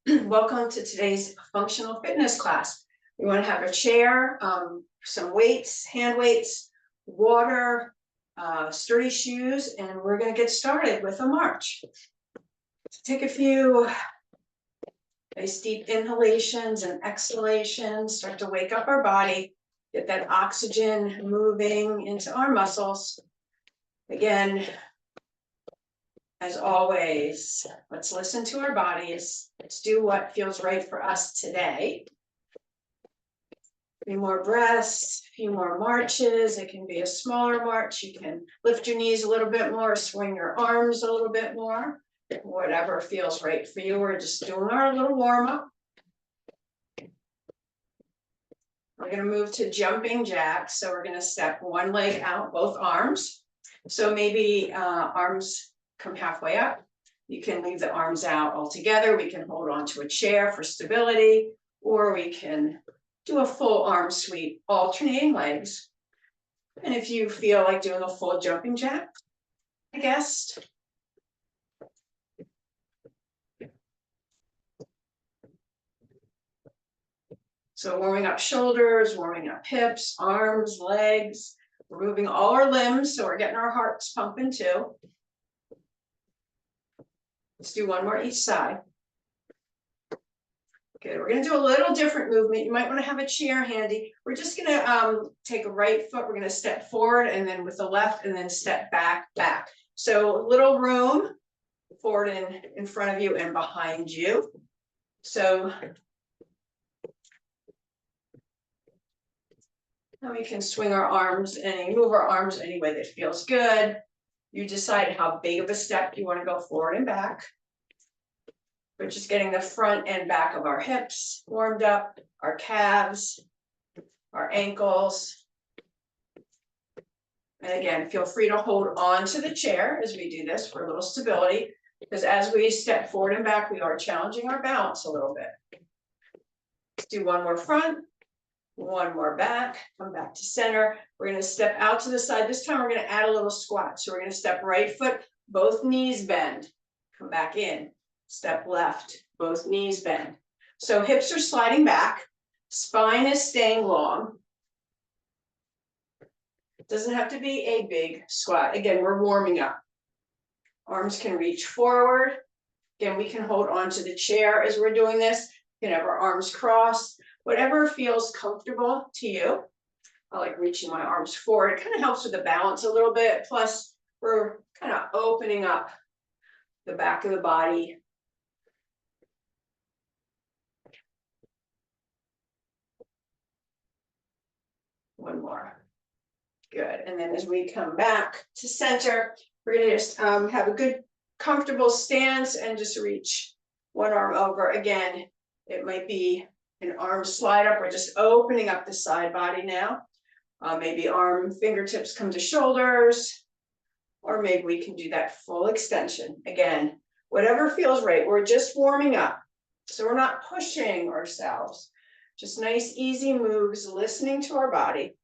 Welcome to today's functional fitness class. We want to have a chair, some weights, hand weights, water, sturdy shoes, and we're going to get started with a march. Take a few nice deep inhalations and exhalations, start to wake up our body, get that oxygen moving into our muscles. Again, as always, let's listen to our bodies. Let's do what feels right for us today. A few more breaths, a few more marches. It can be a smaller march. You can lift your knees a little bit more, swing your arms a little bit more, whatever feels right for you. We're just doing our little warm up. We're going to move to jumping jacks. So we're going to step one leg out, both arms. So maybe arms come halfway up. You can leave the arms out altogether. We can hold on to a chair for stability, or we can do a full arm sweep, alternating legs. And if you feel like doing a full jumping jack, I guess. So warming up shoulders, warming up hips, arms, legs. We're moving all our limbs, so we're getting our hearts pumping too. Let's do one more each side. Okay, we're going to do a little different movement. You might want to have a chair handy. We're just going to take a right foot. We're going to step forward and then with the left and then step back. So a little room forward and in front of you and behind you. So now we can swing our arms and move our arms any way that feels good. You decide how big of a step you want to go forward and back. We're just getting the front and back of our hips warmed up, our calves, our ankles. And again, feel free to hold on to the chair as we do this for a little stability, because as we step forward and back, we are challenging our balance a little bit. Let's do one more front, one more back, come back to center. We're going to step out to the side. This time we're going to add a little squat. So we're going to step right foot, both knees bend, come back in, step left, both knees bend. So hips are sliding back, spine is staying long. It doesn't have to be a big squat. Again, we're warming up. Arms can reach forward. Again, we can hold on to the chair as we're doing this. You can have our arms crossed. Whatever feels comfortable to you. I like reaching my arms forward. It kind of helps with the balance a little bit. Plus, we're kind of opening up the back of the body. One more. Good. And then as we come back to center, we're going to just have a good, comfortable stance and just reach one arm over. Again, it might be an arm slide up or just opening up the side body now. Maybe arm fingertips come to shoulders, or maybe we can do that full extension. Again, whatever feels right. We're just warming up. So we're not pushing ourselves. Just nice, easy moves, listening to our body.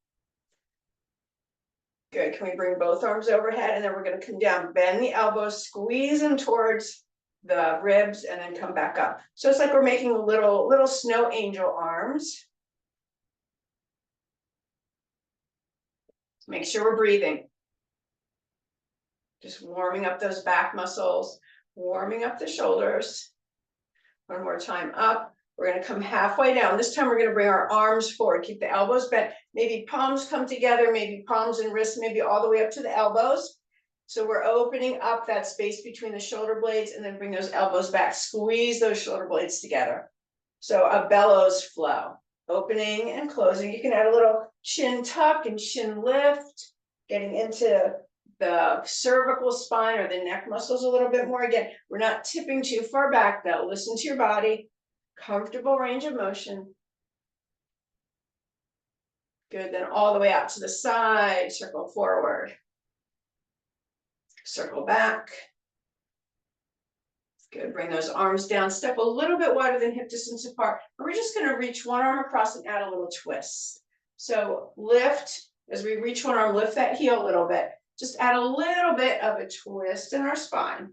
Good. Can we bring both arms overhead? And then we're going to come down, bend the elbows, squeeze them towards the ribs, and then come back up. So it's like we're making little snow angel arms. Make sure we're breathing. Just warming up those back muscles, warming up the shoulders. One more time up. We're going to come halfway down. This time we're going to bring our arms forward. Keep the elbows bent. Maybe palms come together, maybe palms and wrists, maybe all the way up to the elbows. So we're opening up that space between the shoulder blades and then bring those elbows back. Squeeze those shoulder blades together. So a bellows flow, opening and closing. You can add a little chin tuck and chin lift, getting into the cervical spine or the neck muscles a little bit more. Again, we're not tipping too far back though. Listen to your body. Comfortable range of motion. Good, then all the way out to the side, circle forward. Circle back. Good, bring those arms down, step a little bit wider than hip distance apart. And we're just gonna reach one arm across and add a little twist. So lift, as we reach one arm, lift that heel a little bit. Just add a little bit of a twist in our spine.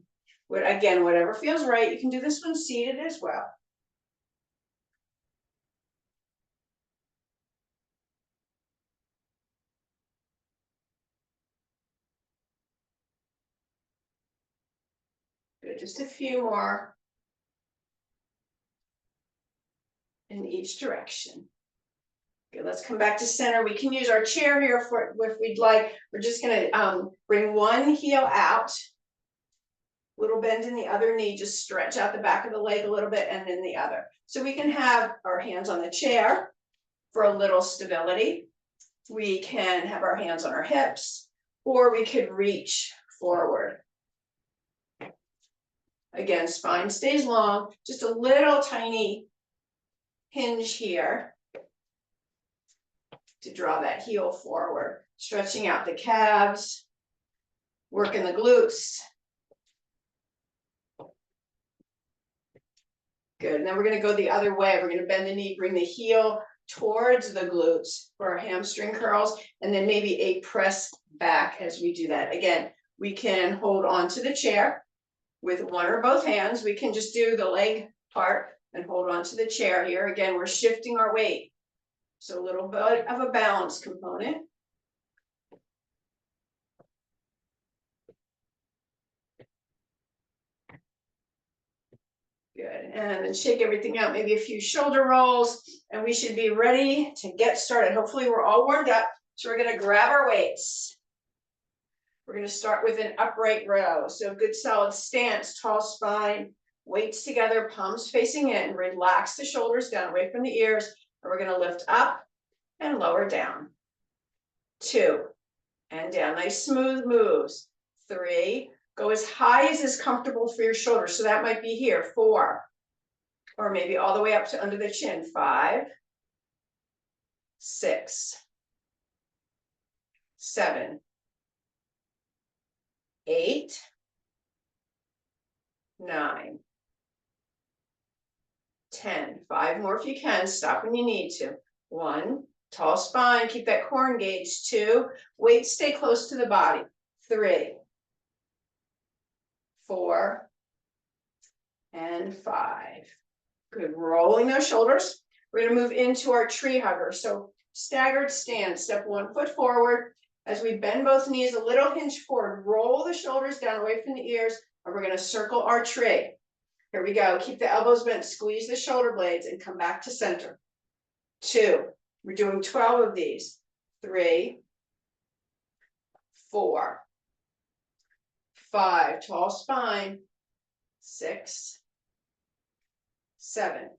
Again, whatever feels right. You can do this one seated as well. Good, just a few more in each direction. Good, let's come back to center. We can use our chair here for if we'd like. We're just gonna bring one heel out, little bend in the other knee, just stretch out the back of the leg a little bit, and then the other. So we can have our hands on the chair for a little stability. We can have our hands on our hips, or we could reach forward. Again, spine stays long, just a little tiny hinge here to draw that heel forward, stretching out the calves, working the glutes. Good, and then we're gonna go the other way. We're gonna bend the knee, bring the heel towards the glutes for our hamstring curls, and then maybe a press back as we do that. Again, we can hold on to the chair with one or both hands. We can just do the leg part and hold on to the chair here. Again, we're shifting our weight. So a little bit of a balance component. Good, and then shake everything out, maybe a few shoulder rolls, and we should be ready to get started. Hopefully we're all warmed up. So we're gonna grab our weights. We're gonna start with an upright row. So good solid stance, tall spine, weights together, palms facing in, relax the shoulders down away from the ears, and we're gonna lift up and lower down. 2, and down, nice smooth moves. 3, go as high as is comfortable for your shoulders. So that might be here, 4, or maybe all the way up to under the chin. 5, 6, 7, 8, 9, 10. 5 more if you can. Stop when you need to. 1, tall spine, keep that core engaged. 2, weight stay close to the body. 3, 4, and 5. Good, rolling those shoulders. We're gonna move into our tree hugger. So staggered stance, step 1 foot forward. As we bend both knees, a little hinge forward, roll the shoulders down away from the ears, and we're gonna circle our tree. Here we go, keep the elbows bent, squeeze the shoulder blades, and come back to center. 2, we're doing 12 of these. 3, 4, 5, tall spine. 6, 7,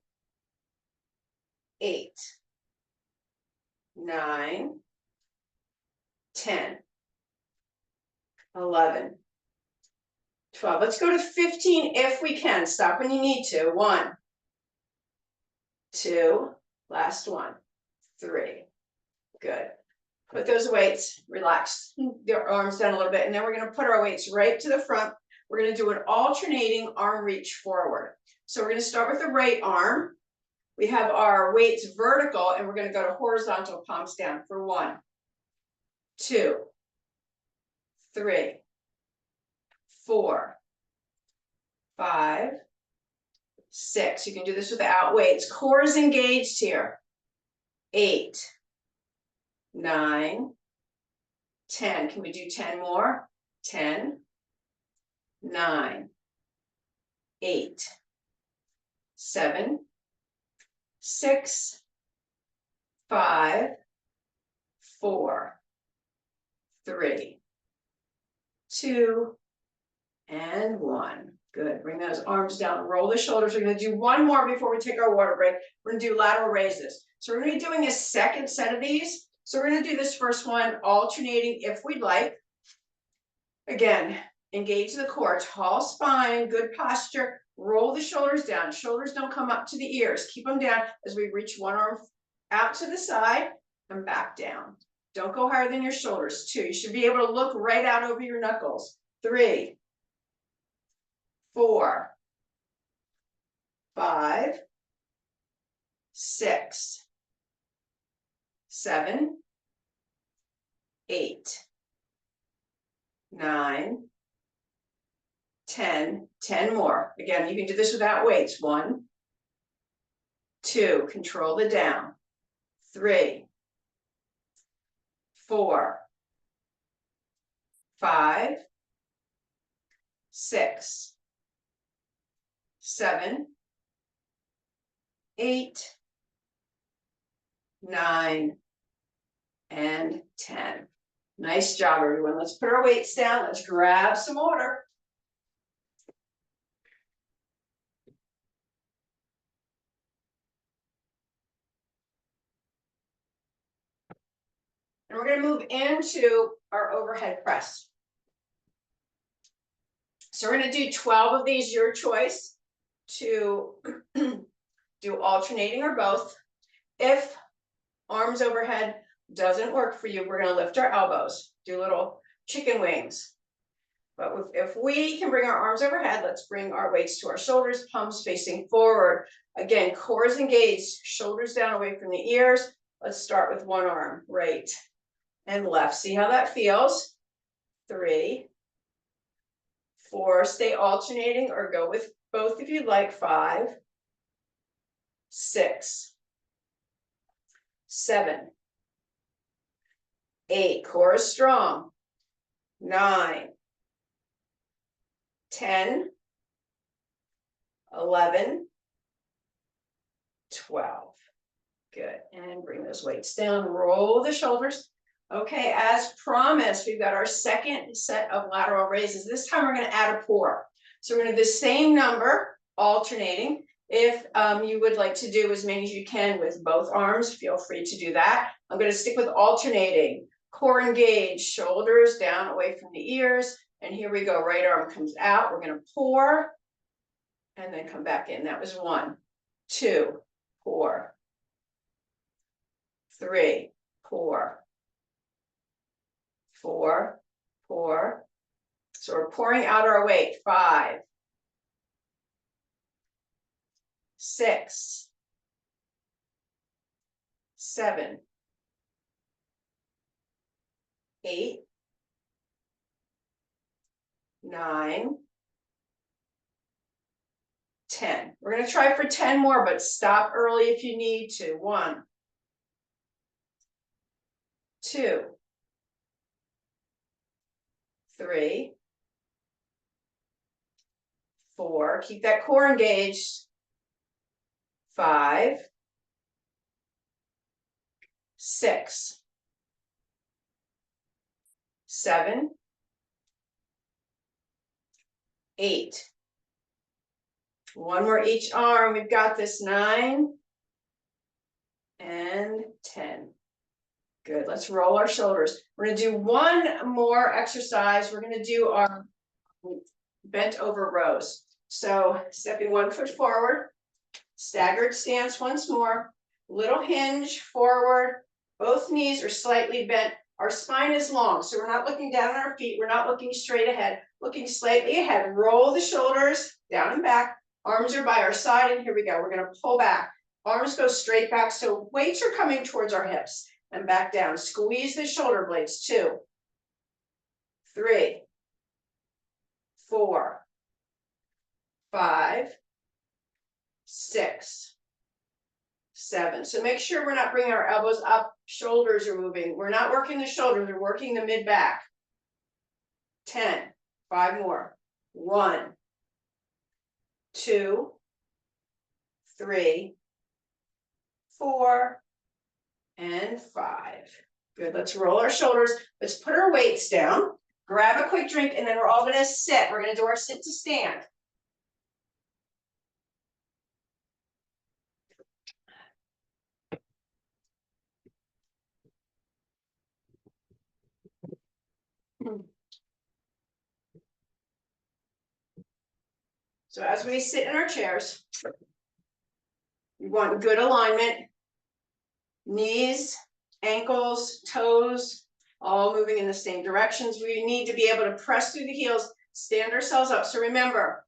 8, 9, 10, 11, 12. Let's go to 15 if we can. Stop when you need to. 1, 2, last one, 3. Good. Put those weights, relax your arms down a little bit, and then we're going to put our weights right to the front. We're going to do an alternating arm reach forward. So we're going to start with the right arm. We have our weights vertical, and we're going to go to horizontal, palms down for 1, 2, 3, 4, 5, 6. You can do this without weights. Core is engaged here. 8, 9, 10. Can we do 10 more? 10, 9, 8, 7, 6, 5, 4, 3, 2, and 1. Good. Bring those arms down, roll the shoulders. We're going to do one more before we take our water break. We're going to do lateral raises. So we're going to be doing a second set of these. So we're going to do this first one alternating if we'd like. Again, engage the core, tall spine, good posture. Roll the shoulders down. Shoulders don't come up to the ears. Keep them down as we reach one arm out to the side and back down. Don't go higher than your shoulders. 2, you should be able to look right out over your knuckles. 3, 4, 5, 6, 7, 8, 9, 10, 10 more. Again, you can do this without weights. 1, 2, control the down. 3, 4, 5, 6, 7, 8, 9, and 10. Nice job, everyone. Let's put our weights down. Let's grab some water. And we're going to move into our overhead press. So we're going to do 12 of these, your choice, to do alternating or both. If arms overhead doesn't work for you, we're going to lift our elbows, do little chicken wings. But if we can bring our arms overhead, let's bring our weights to our shoulders, palms facing forward. Again, core is engaged, shoulders down away from the ears. Let's start with one arm, right and left. See how that feels. 3, 4, stay alternating or go with both if you'd like. 5, 6, 7, 8, core is strong. 9, 10, 11, 12. Good. And bring those weights down, roll the shoulders. Okay, as promised, we've got our second set of lateral raises. This time we're going to add a pour. So we're going to do the same number, alternating. If you would like to do as many as you can with both arms, feel free to do that. I'm going to stick with alternating. Core engaged, shoulders down away from the ears. And here we go, right arm comes out. We're going to pour and then come back in. That was 1, 2, pour. 3, pour. 4, pour. So we're pouring out our weight. 5, 6, 7, 8, 9, 10. We're going to try for 10 more, but stop early if you need to. 1, 2, 3, 4. Keep that core engaged. 5, 6, 7, 8. One more each arm. We've got this. 9 and 10. Good. Let's roll our shoulders. We're going to do one more exercise. We're going to do our bent over rows. So stepping 1 foot forward, staggered stance once more, little hinge forward, both knees are slightly bent. Our spine is long, so we're not looking down at our feet. We're not looking straight ahead, looking slightly ahead. Roll the shoulders down and back. Arms are by our side, and here we go. We're going to pull back. Arms go straight back, so weights are coming towards our hips. And back down. Squeeze the shoulder blades. 2, 3, 4, 5, 6, 7. So make sure we're not bringing our elbows up. Shoulders are moving. We're not working the shoulders. We're working the mid back. 10. 5 more. 1, 2, 3, 4, and 5. Good. Let's roll our shoulders. Let's put our weights down. Grab a quick drink, and then we're all going to sit. We're going to do our sit to stand. So as we sit in our chairs, we want good alignment. Knees, ankles, toes, all moving in the same directions. We need to be able to press through the heels, stand ourselves up. So remember,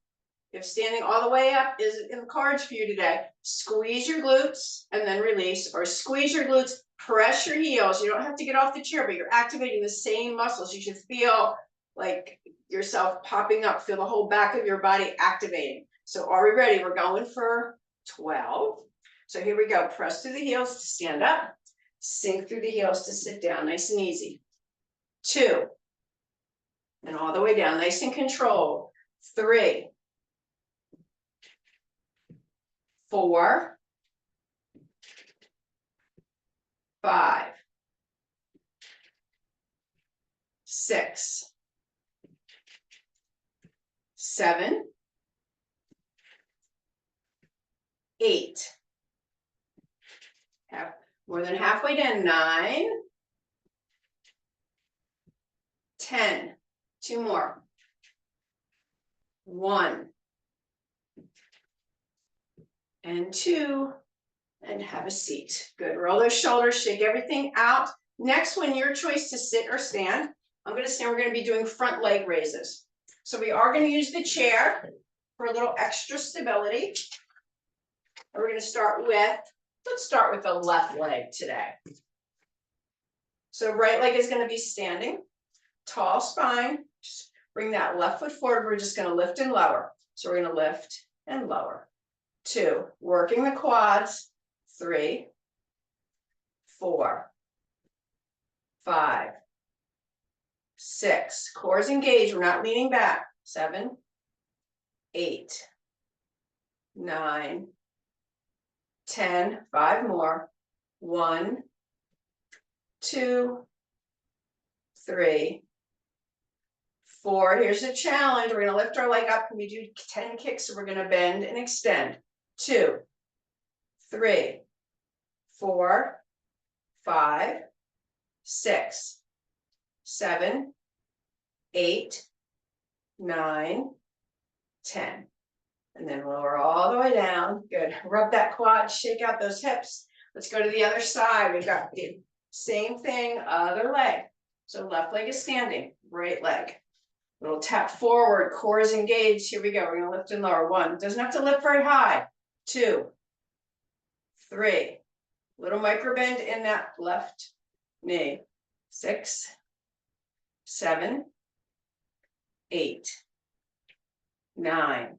if standing all the way up isn't in the cards for you today, squeeze your glutes and then release, or squeeze your glutes, press your heels. You don't have to get off the chair, but you're activating the same muscles. You should feel like yourself popping up, feel the whole back of your body activating. So are we ready? We're going for 12. So here we go. Press through the heels to stand up. Sink through the heels to sit down. Nice and easy. 2. And all the way down. Nice and controlled. 3. 4, 5, 6, 7, 8. More than halfway down. 9, 10. 2 more. 1 and 2, and have a seat. Good. Roll those shoulders, shake everything out. Next one, your choice to sit or stand. I'm going to stand. We're going to be doing front leg raises. So we are going to use the chair for a little extra stability. And we're going to start with, let's start with the left leg today. So right leg is going to be standing, tall spine. Just bring that left foot forward. We're just going to lift and lower. So we're going to lift and lower. 2, working the quads. 3, 4, 5, 6. Core is engaged. We're not leaning back. 7, 8, 9, 10. 5 more. 1, 2, 3, 4. Here's the challenge. We're going to lift our leg up and we do 10 kicks. So we're going to bend and extend. 2, 3, 4, 5, 6, 7, 8, 9, 10. And then lower all the way down. Good. Rub that quad, shake out those hips. Let's go to the other side. We've got the same thing, other leg. So left leg is standing, right leg. Little tap forward, core is engaged. Here we go. We're going to lift and lower. 1. Doesn't have to lift very high. 2, 3. Little micro bend in that left knee. 6, 7, 8, 9,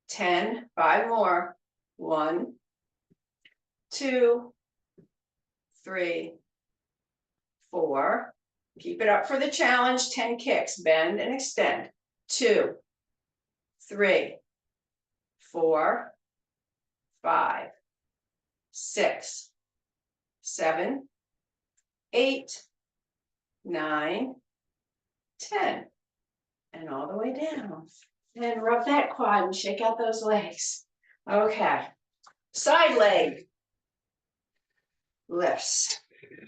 10. 5 more. 1, 2, 3, 4. Keep it up for the challenge. 10 kicks. Bend and extend. 2, 3, 4, 5, 6, 7, 8, 9, 10. And all the way down. And rub that quad and shake out those legs. Okay. Side leg lifts.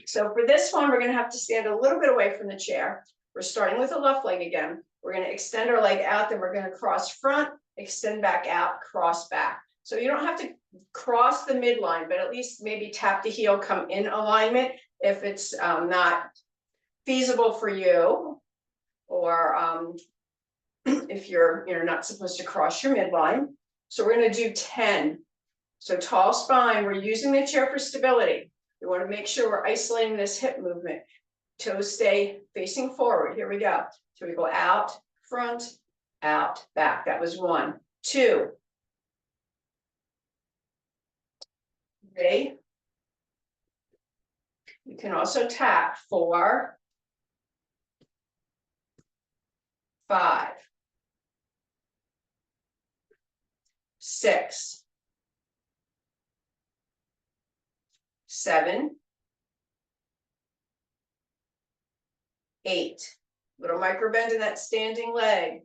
So for this one, we're going to have to stand a little bit away from the chair. We're starting with the left leg again. We're going to extend our leg out, then we're going to cross front, extend back out, cross back. So you don't have to cross the midline, but at least maybe tap the heel, come in alignment if it's not feasible for you, or if you're not supposed to cross your midline. So we're going to do 10. So tall spine, we're using the chair for stability. We want to make sure we're isolating this hip movement. Toes stay facing forward. Here we go. So we go out, front, out, back. That was 1. 2. 3. You can also tap. 4, 5, 6, 7, 8. Little micro bend in that standing leg.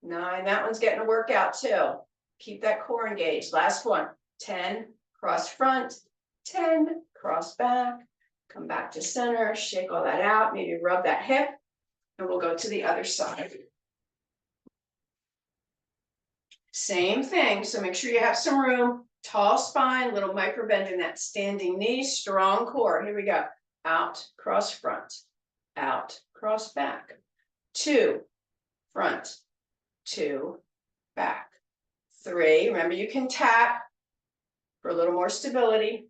9. That one's getting a workout too. Keep that core engaged. Last one. 10. Cross front. 10. Cross back. Come back to center. Shake all that out. Maybe rub that hip. And we'll go to the other side. Same thing. So make sure you have some room. Tall spine. Little micro bend in that standing knee. Strong core. Here we go. Out. Cross front. Out. Cross back. 2. Front. 2. Back. 3. Remember, you can tap for a little more stability.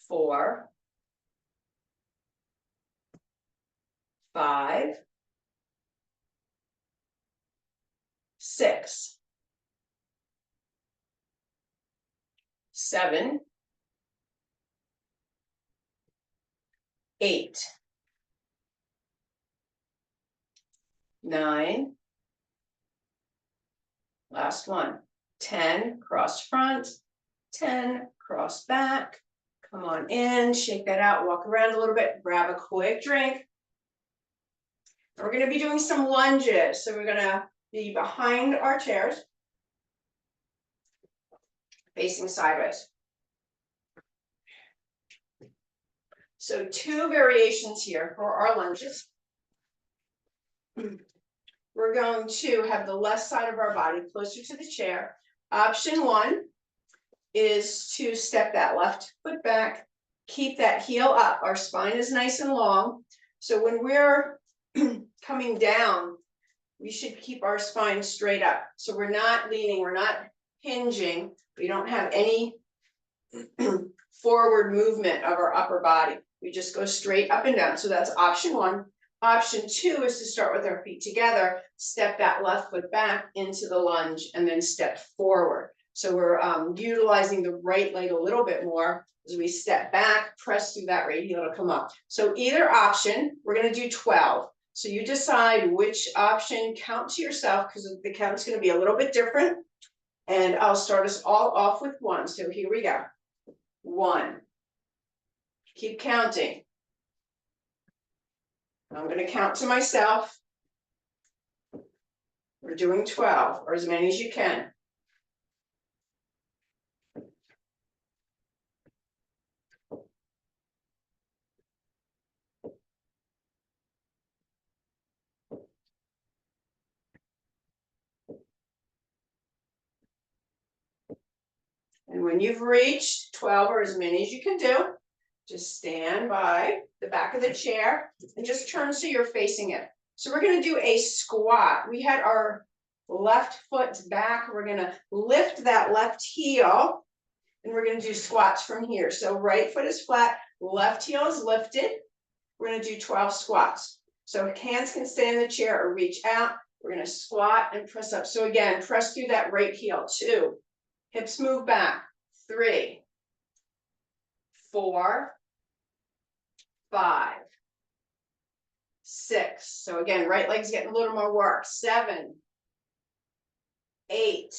4. 5. 6. 7. 8. 9. Last one. 10, cross front, 10, cross back. Come on in, shake that out, walk around a little bit, grab a quick drink. And we're gonna be doing some lunges. So we're gonna be behind our chairs, facing sideways. So 2 variations here for our lunges. We're going to have the left side of our body closer to the chair. Option 1 is to step that left foot back, keep that heel up. Our spine is nice and long. So when we're coming down, we should keep our spine straight up. So we're not leaning, we're not hinging. We don't have any forward movement of our upper body. We just go straight up and down. So that's option 1. Option 2 is to start with our feet together, step that left foot back into the lunge, and then step forward. So we're utilizing the right leg a little bit more as we step back, press through that right heel to come up. So either option, we're going to do 12. So you decide which option, count to yourself because the count's going to be a little bit different. And I'll start us all off with 1. So here we go. 1. Keep counting. I'm going to count to myself. We're doing 12 or as many as you can. And when you've reached 12 or as many as you can do, just stand by the back of the chair and just turn so you're facing it. So we're going to do a squat. We had our left foot back. We're going to lift that left heel and we're going to do squats from here. So right foot is flat, left heel is lifted. We're going to do 12 squats. So hands can stay in the chair or reach out. We're going to squat and press up. So again, press through that right heel. 2, hips move back. 3, 4, 5, 6. So again, right leg's getting a little more work. 7, 8,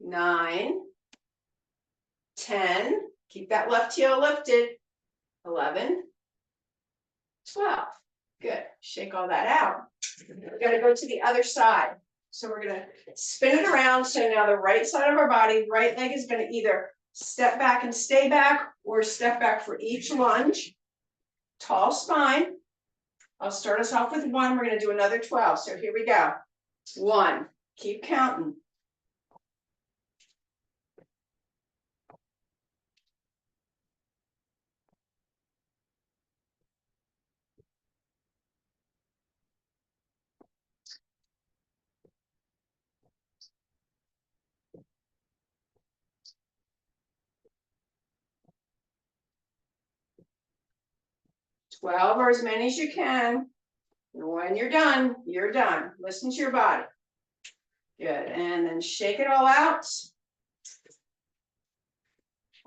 9, 10. Keep that left heel lifted. 11, 12. Good. Shake all that out. We're going to go to the other side. So we're going to spin it around. So now the right side of our body, right leg is going to either step back and stay back or step back for each lunge. Tall spine. I'll start us off with 1. We're going to do another 12. So here we go. 1. Keep counting. 12 or as many as you can. And when you're done, you're done. Listen to your body. Good. And then shake it all out.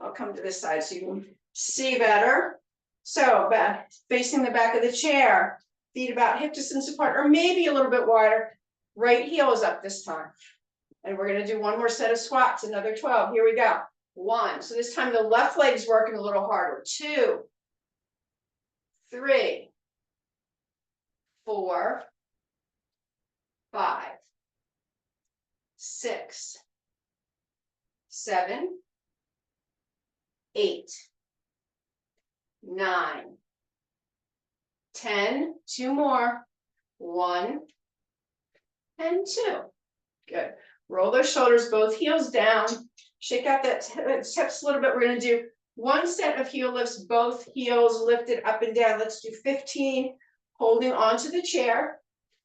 I'll come to this side so you can see better. So back, facing the back of the chair, feet about hip distance apart or maybe a little bit wider. Right heel is up this time. And we're going to do one more set of squats, another 12. Here we go. 1. So this time the left leg's working a little harder. 2, 3, 4, 5, 6, 7, 8, 9, 10, 2 more, 1, and 2. Good. Roll those shoulders, both heels down. Shake out that hips a little bit. We're going to do 1 set of heel lifts, both heels lifted up and down. Let's do 15, holding onto the chair,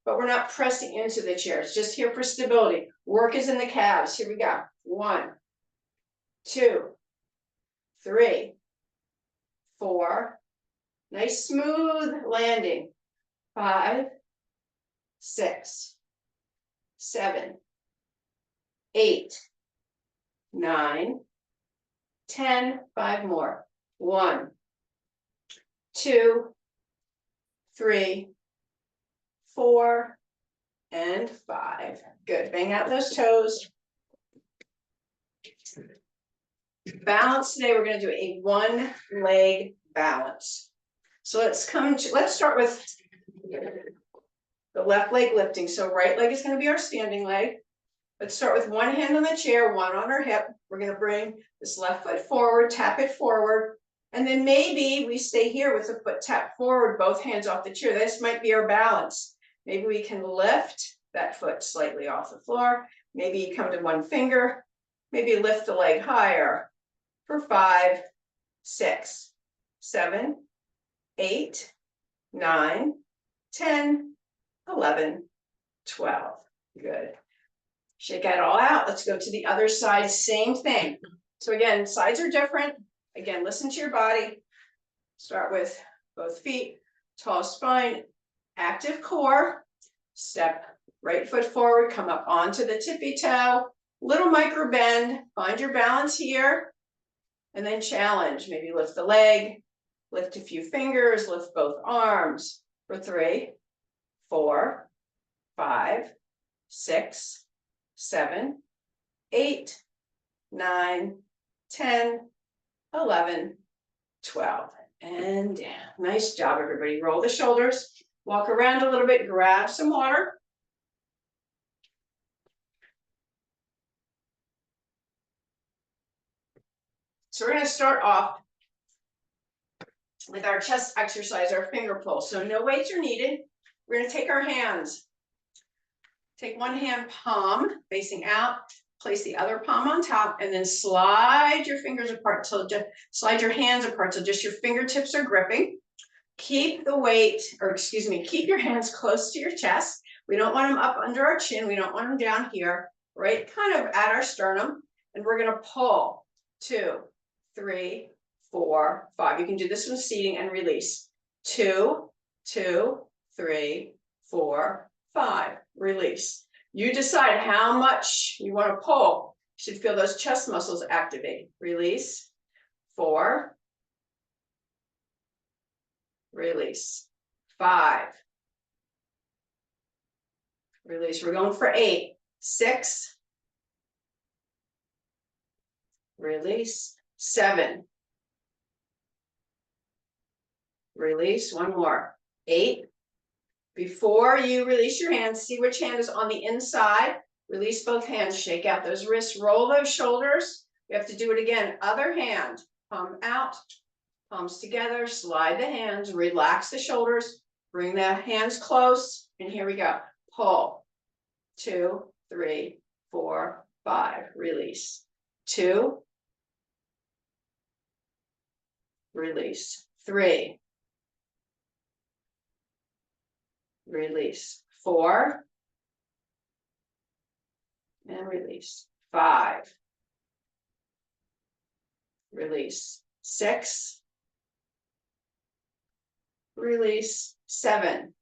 but we're not pressing into the chair. It's just here for stability. Work is in the calves. Here we go. 1, 2, 3, 4. Nice smooth landing. 5, 6, 7, 8, 9, 10. 5 more. 1, 2, 3, 4, and 5. Good. Bang out those toes. Balance today, we're gonna do a one leg balance. So let's start with the left leg lifting. So right leg is gonna be our standing leg. Let's start with one hand on the chair, one on our hip. We're gonna bring this left foot forward, tap it forward. And then maybe we stay here with the foot tapped forward, both hands off the chair. This might be our balance. Maybe we can lift that foot slightly off the floor. Maybe you come to one finger, maybe lift the leg higher for 5, 6, 7, 8, 9, 10, 11, 12. Good. Shake that all out. Let's go to the other side. Same thing. So again, sides are different. Again, listen to your body. Start with both feet, tall spine, active core. Step right foot forward, come up onto the tippy toe. Little micro bend. Find your balance here. And then challenge. Maybe lift the leg, lift a few fingers, lift both arms for 3, 4, 5, 6, 7, 8, 9, 10, 11, 12. And down. Nice job, everybody. Roll the shoulders, walk around a little bit, grab some water. So we're going to start off with our chest exercise, our finger pull. So no weights are needed. We're going to take our hands. Take one hand palm facing out, place the other palm on top, and then slide your fingers apart till just slide your hands apart so just your fingertips are gripping. Keep the weight, or excuse me, keep your hands close to your chest. We don't want them up under our chin. We don't want them down here, right? Kind of at our sternum. And we're going to pull 2, 3, 4, 5. You can do this with seating and release. 2, 2, 3, 4, 5. Release. You decide how much you want to pull. You should feel those chest muscles activate. Release. 4. Release. 5. Release. We're going for 8. 6. Release. 7. Release. One more. 8. Before you release your hands, see which hand is on the inside. Release both hands. Shake out those wrists. Roll those shoulders. We have to do it again. Other hand. Palm out. Palms together. Slide the hands. Relax the shoulders. Bring the hands close. And here we go. Pull. 2, 3, 4, 5. Release. 2. Release. 3. Release. 4. And release. 5. Release. 6. Release. 7.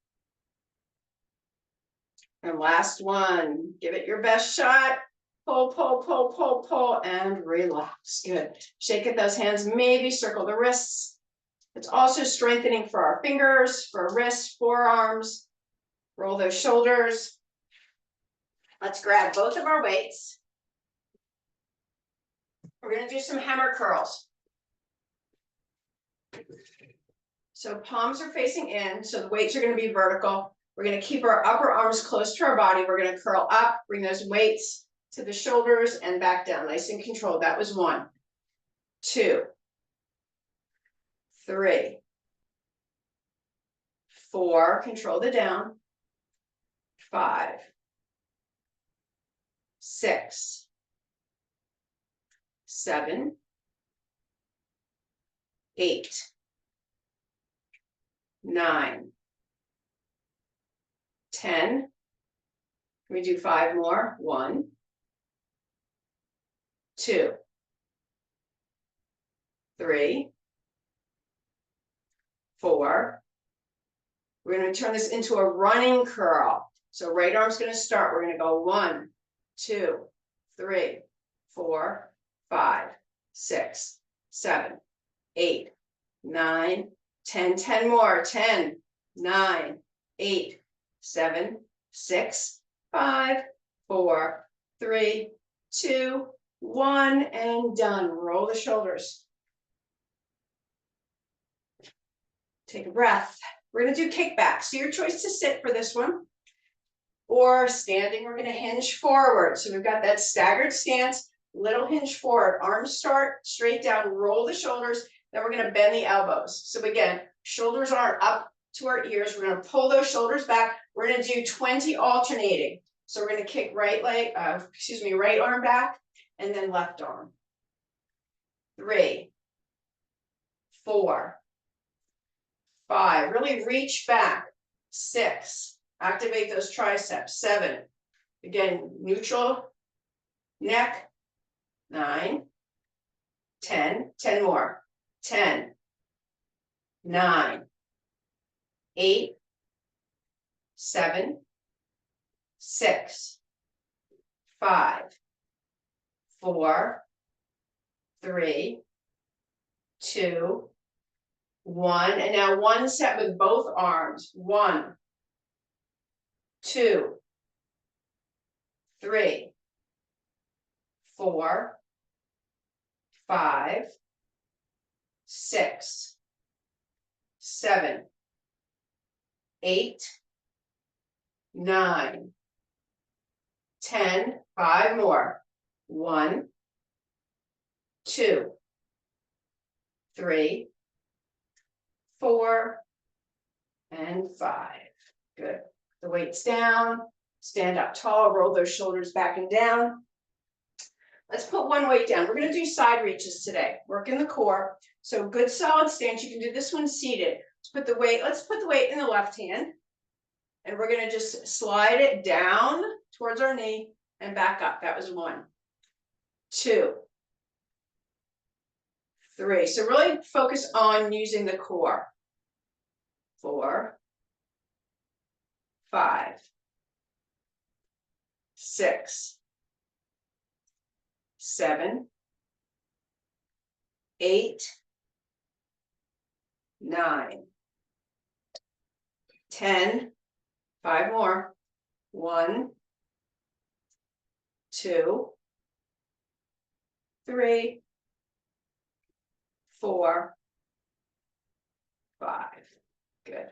And last one. Give it your best shot. Pull, pull, pull, pull, pull, and relax. Good. Shake at those hands. Maybe circle the wrists. It's also strengthening for our fingers, for wrists, forearms. Roll those shoulders. Let's grab both of our weights. We're going to do some hammer curls. So palms are facing in, so the weights are going to be vertical. We're going to keep our upper arms close to our body. We're going to curl up, bring those weights to the shoulders and back down, nice and controlled. That was 1, 2, 3, 4, control the down. 5, 6, 7, 8, 9, 10. Can we do 5 more? 1, 2, 3, 4. We're going to turn this into a running curl. So right arm's going to start. We're going to go 1, 2, 3, 4, 5, 6, 7, 8, 9, 10. 10 more. 10, 9, 8, 7, 6, 5, 4, 3, 2, 1, and done. Roll the shoulders. Take a breath. We're going to do kickback. So your choice to sit for this one or standing. We're going to hinge forward. So we've got that staggered stance, little hinge forward. Arms start straight down, roll the shoulders. Then we're going to bend the elbows. So again, shoulders aren't up to our ears. We're going to pull those shoulders back. We're going to do 20 alternating. So we're going to kick right arm back and then left arm. 3, 4, 5. Really reach back. 6. Activate those triceps. 7. Again, neutral neck. 9, 10. 10 more. 10, 9, 8, 7, 6, 5, 4, 3, 2, 1. And now one set with both arms. 1, 2, 3, 4, 5, 6, 7, 8, 9, 10. 5 more. 1, 2, 3, 4, and 5. Good. The weight's down. Stand up tall. Roll those shoulders back and down. Let's put one weight down. We're going to do side reaches today. Working the core. So good solid stance. You can do this one seated. Let's put the weight in the left hand. And we're going to just slide it down towards our knee and back up. That was 1, 2, 3. So really focus on using the core. 4, 5, 6, 7, 8, 9, 10. 5 more. 1, 2, 3, 4, 5. Good.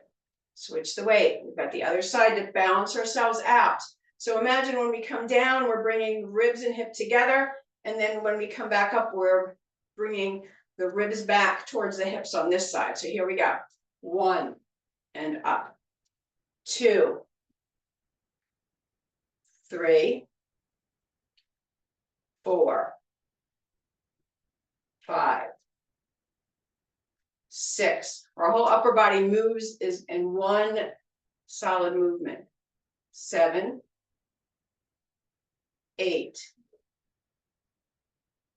Switch the weight. We've got the other side to balance ourselves out. So imagine when we come down, we're bringing ribs and hip together. And then when we come back up, we're bringing the ribs back towards the hips on this side. So here we go. 1, and up. 2, 3, 4, 5, 6. Our whole upper body moves is in one solid movement. 7, 8,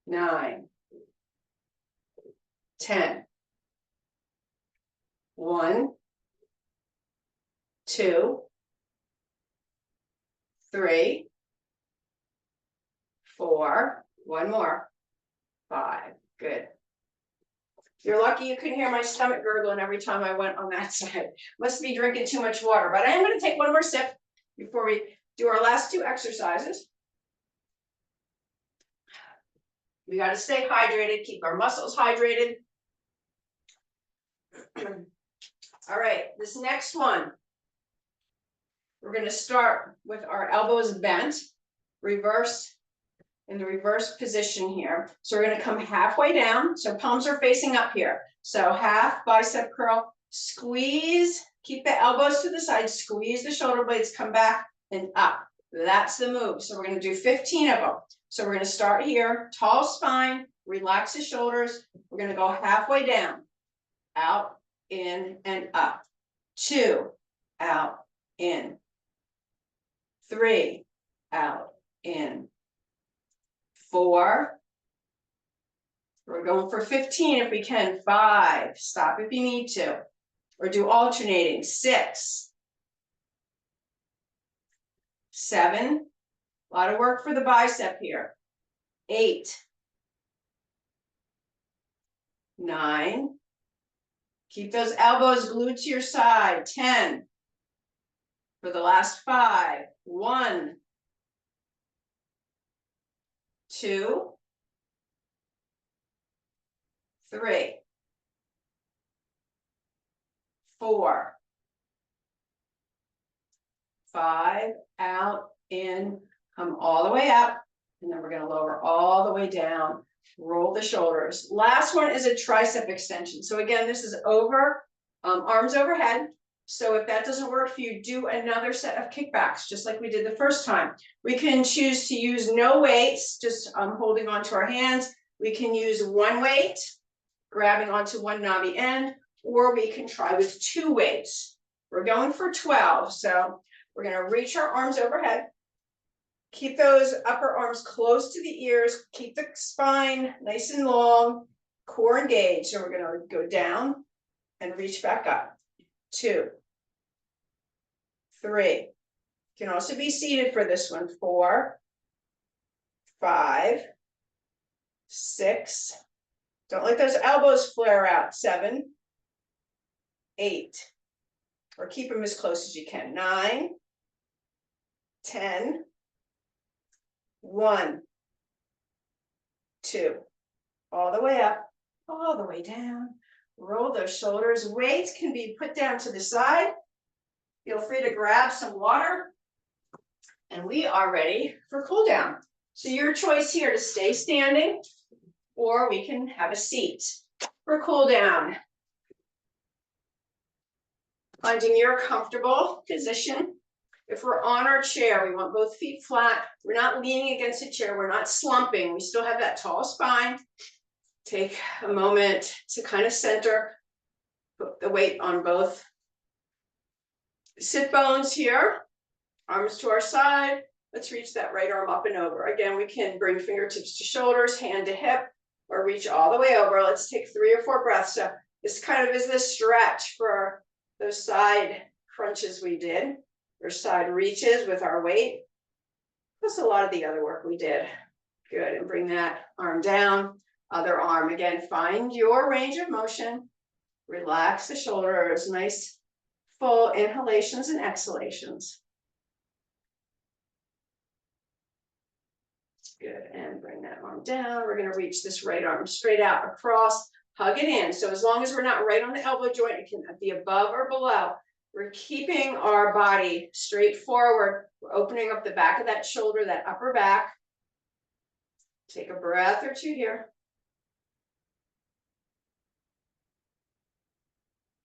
9, 10. 1, 2, 3, 4. 1 more. 5. Good. You're lucky you couldn't hear my stomach gurgling every time I went on that side. Must be drinking too much water. But I am going to take one more sip before we do our last 2 exercises. We got to stay hydrated, keep our muscles hydrated. All right, this next one, we're going to start with our elbows bent, reverse, in the reverse position here. So we're going to come halfway down. So palms are facing up here. So half bicep curl, squeeze, keep the elbows to the side, squeeze the shoulder blades, come back and up. That's the move. So we're going to do 15 of them. So we're going to start here, tall spine, relax the shoulders. We're going to go halfway down, out, in, and up. 2, out, in. 3, out, in. 4. We're going for 15 if we can. 5. Stop if you need to. Or do alternating. 6. 7. A lot of work for the bicep here. 8. 9. Keep those elbows glued to your side. 10. For the last 5. 1. 2. 3, 4, 5, out, in, come all the way up, and then we're going to lower all the way down, roll the shoulders. Last one is a tricep extension. So again, this is over, arms overhead. So if that doesn't work for you, do another set of kickbacks, just like we did the first time. We can choose to use no weights, just holding onto our hands. We can use one weight, grabbing onto one knobby end, or we can try with 2 weights. We're going for 12, so we're going to reach our arms overhead. Keep those upper arms close to the ears. Keep the spine nice and long, core engaged. So we're going to go down and reach back up. 2, 3. You can also be seated for this one. 4, 5, 6. Don't let those elbows flare out. 7, 8. Or keep them as close as you can. 9, 10, 1, 2, all the way up, all the way down. Roll those shoulders. Weights can be put down to the side. Feel free to grab some water. And we are ready for cool down. So your choice here to stay standing, or we can have a seat for cool down. Finding your comfortable position. If we're on our chair, we want both feet flat. We're not leaning against a chair. We're not slumping. We still have that tall spine. Take a moment to kind of center, put the weight on both sit bones here, arms to our side. Let's reach that right arm up and over. Again, we can bring fingertips to shoulders, hand to hip, or reach all the way over. Let's take 3 or 4 breaths. So this kind of is the stretch for those side crunches we did, or side reaches with our weight. Plus a lot of the other work we did. Good, and bring that arm down, other arm. Again, find your range of motion. Relax the shoulders, nice full inhalations and exhalations. Good, and bring that arm down. We're going to reach this right arm straight out across, hug it in. So as long as we're not right on the elbow joint, it can be above or below. We're keeping our body straight forward. We're opening up the back of that shoulder, that upper back. Take a breath or 2 here.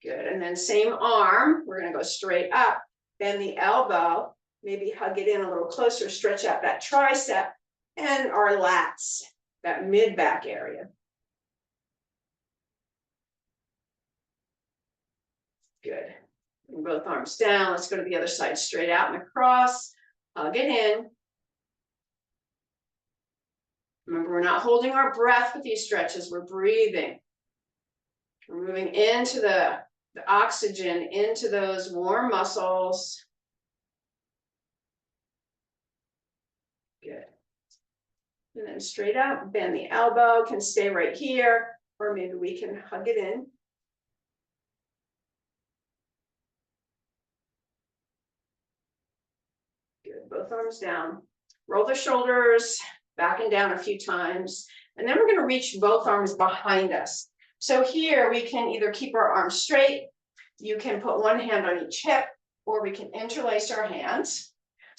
Good, and then same arm, we're going to go straight up, bend the elbow, maybe hug it in a little closer, stretch out that tricep and our lats, that mid-back area. Good. Bring both arms down. Let's go to the other side, straight out and across. Hug it in. Remember, we're not holding our breath with these stretches. We're breathing. We're moving into the oxygen, into those warm muscles. Good. And then straight up, bend the elbow, can stay right here, or maybe we can hug it in. Good, both arms down. Roll the shoulders back and down a few times. And then we're going to reach both arms behind us. So here we can either keep our arms straight, you can put one hand on each hip, or we can interlace our hands.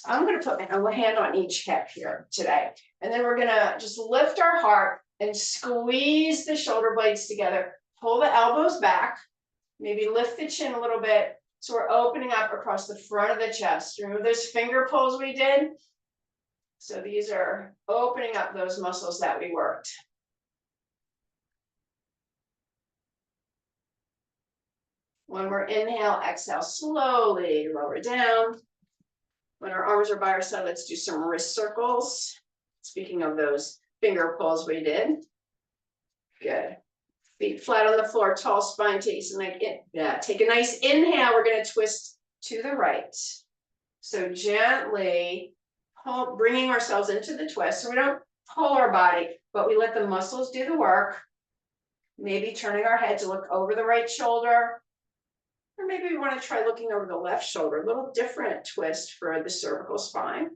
I'm going to put my hand on each hip here today. And then we're going to just lift our heart and squeeze the shoulder blades together. Pull the elbows back, maybe lift the chin a little bit. So we're opening up across the front of the chest. Remember those finger pulls we did? So these are opening up those muscles that we worked. When we're inhale, exhale, slowly lower down. When our arms are by our side, let's do some wrist circles. Speaking of those finger pulls we did. Good. Feet flat on the floor, tall spine, take a nice inhale. We're going to twist to the right. So gently bringing ourselves into the twist. So we don't pull our body, but we let the muscles do the work. Maybe turning our head to look over the right shoulder. Or maybe we want to try looking over the left shoulder, a little different twist for the cervical spine.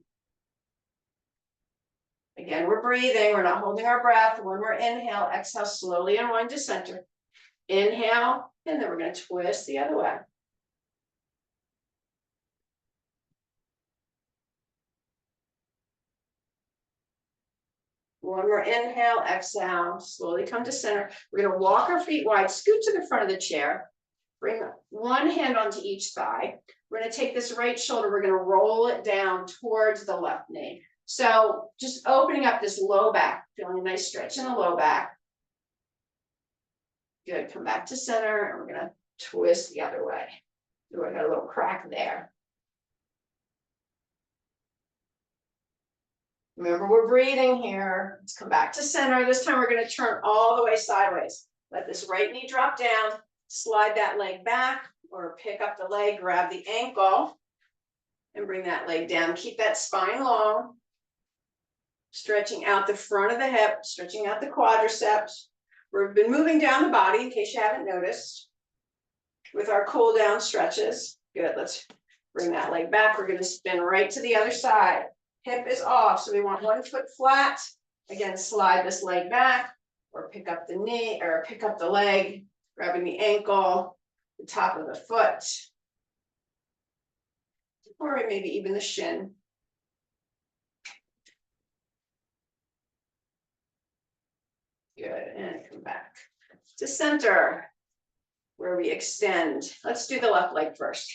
Again, we're breathing, we're not holding our breath. When we're inhale, exhale, slowly unwind to center. Inhale, and then we're going to twist the other way. One more inhale, exhale, slowly come to center. We're going to walk our feet wide, scoot to the front of the chair. Bring one hand onto each thigh. We're going to take this right shoulder, we're going to roll it down towards the left knee. So just opening up this low back, feeling a nice stretch in the low back. Good, come back to center, and we're going to twist the other way. So I got a little crack there. Remember, we're breathing here. Let's come back to center. This time we're going to turn all the way sideways. Let this right knee drop down, slide that leg back, or pick up the leg, grab the ankle, and bring that leg down. Keep that spine long. Stretching out the front of the hip, stretching out the quadriceps. We've been moving down the body, in case you haven't noticed, with our cool down stretches. Good, let's bring that leg back. We're going to spin right to the other side. Hip is off, so we want one foot flat. Again, slide this leg back, or pick up the knee, or pick up the leg, grabbing the ankle, the top of the foot, or maybe even the shin. Good, and come back to center, where we extend. Let's do the left leg first.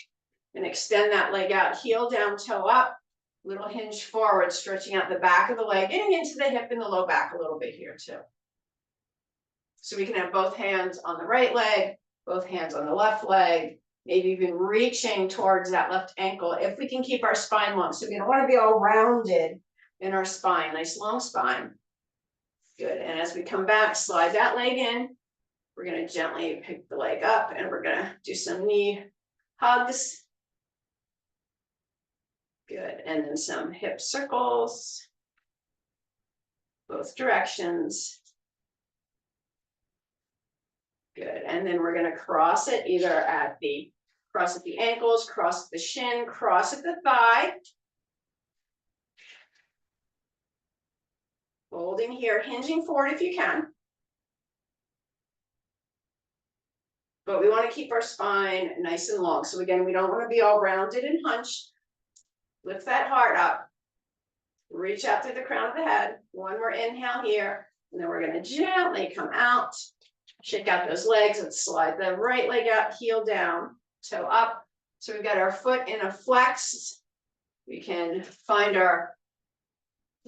And extend that leg out, heel down, toe up, little hinge forward, stretching out the back of the leg, getting into the hip and the low back a little bit here too. So we can have both hands on the right leg, both hands on the left leg, maybe even reaching towards that left ankle if we can keep our spine long. So we don't want to be all rounded in our spine, nice long spine. Good, and as we come back, slide that leg in. We're going to gently pick the leg up, and we're going to do some knee hugs. Good, and then some hip circles, both directions. Good, and then we're going to cross it either at the ankles, cross at the shin, cross at the thigh. Holding here, hinging forward if you can. But we want to keep our spine nice and long. So again, we don't want to be all rounded and hunched. Lift that heart up. Reach out through the crown of the head. One more inhale here. And then we're going to gently come out. Shake out those legs and slide the right leg out, heel down, toe up. So we've got our foot in a flex. We can find our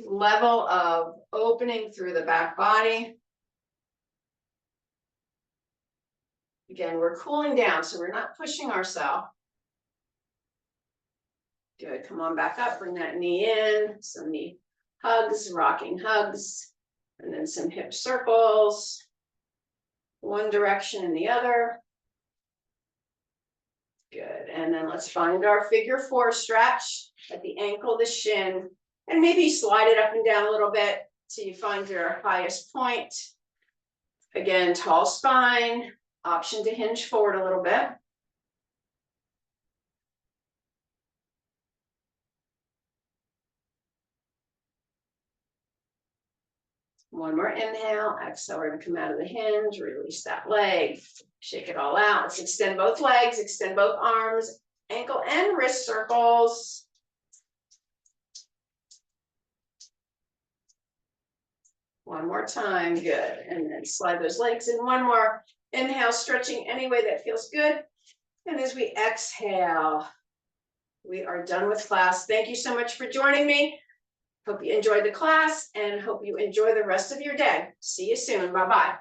level of opening through the back body. Again, we're cooling down, so we're not pushing ourselves. Good, come on back up, bring that knee in, some knee hugs, rocking hugs, and then some hip circles, one direction and the other. Good, and then let's find our figure four stretch at the ankle, the shin, and maybe slide it up and down a little bit till you find your highest point. Again, tall spine, option to hinge forward a little bit. One more inhale, exhale, we're going to come out of the hinge, release that leg, shake it all out. Let's extend both legs, extend both arms, ankle and wrist circles. One more time, good. And then slide those legs in. One more inhale, stretching any way that feels good. And as we exhale, we are done with class. Thank you so much for joining me. Hope you enjoyed the class and hope you enjoy the rest of your day. See you soon. Bye-bye.